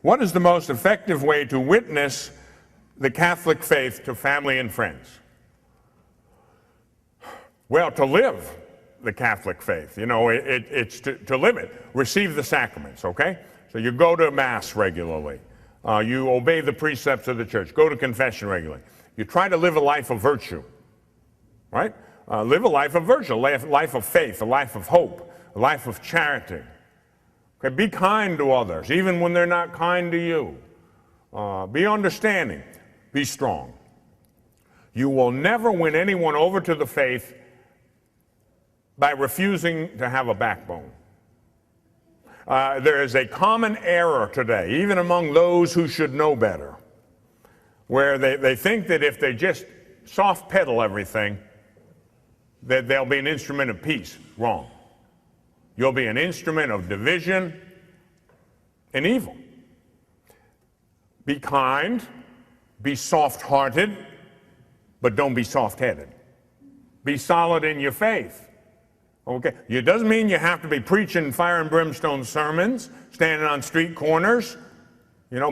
What is the most effective way to witness the Catholic faith to family and friends? Well, to live the Catholic faith. It's to live it. Receive the sacraments, okay? So you go to Mass regularly. You obey the precepts of the church. Go to confession regularly. You try to live a life of virtue, right? Live a life of virtue, a life of faith, a life of hope, a life of charity. Okay, be kind to others, even when they're not kind to you. Be understanding. Be strong. You will never win anyone over to the faith by refusing to have a backbone. There is a common error today, even among those who should know better, where they think that if they just soft pedal everything, that they'll be an instrument of peace. Wrong. You'll be an instrument of division and evil. Be kind, be soft-hearted, but don't be soft-headed. Be solid in your faith. Okay, it doesn't mean you have to be preaching fire and brimstone sermons, standing on street corners,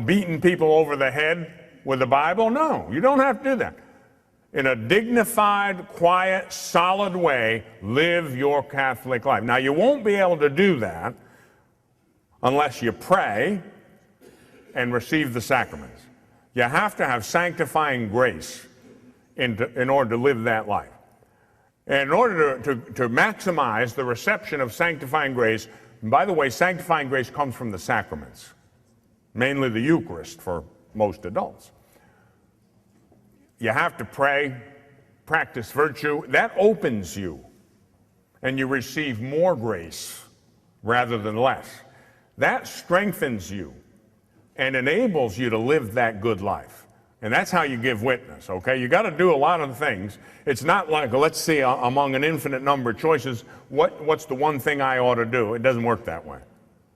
beating people over the head with the Bible. No, you don't have to do that. In a dignified, quiet, solid way, live your Catholic life. Now, you won't be able to do that unless you pray and receive the sacraments. You have to have sanctifying grace in order to live that life. And in order to maximize the reception of sanctifying grace, and by the way, sanctifying grace comes from the sacraments, mainly the Eucharist for most adults. You have to pray, practice virtue. That opens you, and you receive more grace rather than less. That strengthens you and enables you to live that good life. And that's how you give witness, okay? You got to do a lot of things. It's not like, let's see, among an infinite number of choices, what's the one thing I ought to do? It doesn't work that way.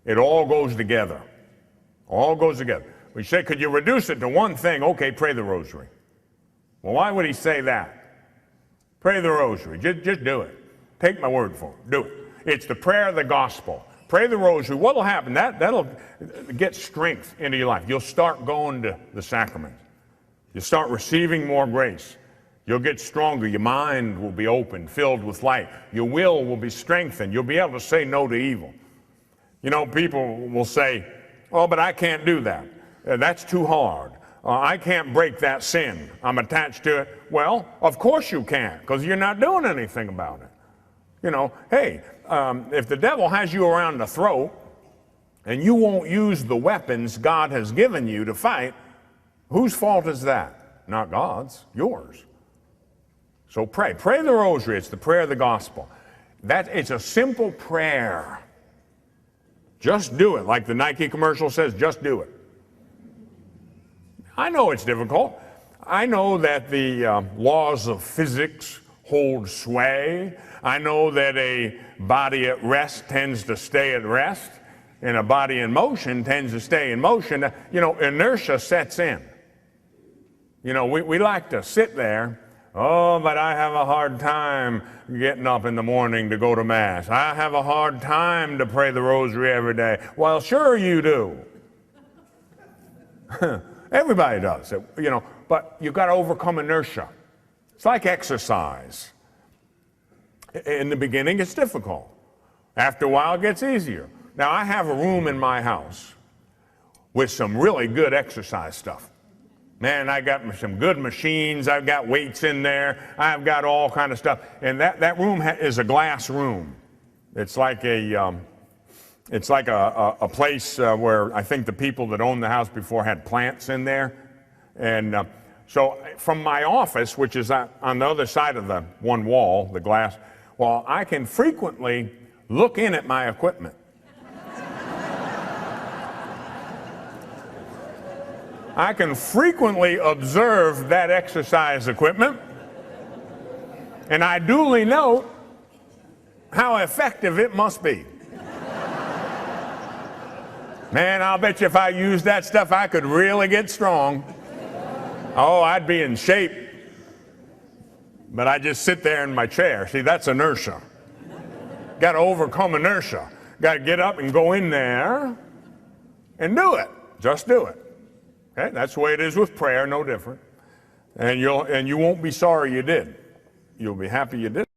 It all goes together. All goes together. We say, could you reduce it to one thing? Okay, pray the Rosary. Well, why would he say that? Pray the Rosary. Just do it. Take my word for it. Do it. It's the prayer of the gospel. Pray the Rosary. What will happen? That'll get strength into your life. You'll start going to the sacraments. You'll start receiving more grace. You'll get stronger. Your mind will be open, filled with light. Your will be strengthened. You'll be able to say no to evil. People will say, oh, but I can't do that. That's too hard. I can't break that sin. I'm attached to it. Well, of course you can't, because you're not doing anything about it. Hey, if the devil has you around the throat and you won't use the weapons God has given you to fight, whose fault is that? Not God's, yours. So pray. Pray the Rosary. It's the prayer of the gospel. It's a simple prayer. Just do it. Like the Nike commercial says, just do it. I know it's difficult. I know that the laws of physics hold sway. I know that a body at rest tends to stay at rest, and a body in motion tends to stay in motion. Inertia sets in. We like to sit there. Oh, but I have a hard time getting up in the morning to go to Mass. I have a hard time to pray the Rosary every day. Well, sure you do. Everybody does, but you've got to overcome inertia. It's like exercise. In the beginning, it's difficult. After a while, it gets easier. Now, I have a room in my house with some really good exercise stuff. Man, I got some good machines. I've got weights in there. I've got all kind of stuff. And that room is a glass room. It's like a place where I think the people that owned the house before had plants in there. And so from my office, which is on the other side of the one wall, the glass wall, I can frequently look in at my equipment. I can frequently observe that exercise equipment, and I duly note how effective it must be. Man, I'll bet you if I used that stuff, I could really get strong. Oh, I'd be in shape. But I just sit there in my chair. See, that's inertia. Got to overcome inertia. Got to get up and go in there and do it. Just do it. Okay? That's the way it is with prayer, no different. And you won't be sorry you did. You'll be happy you did.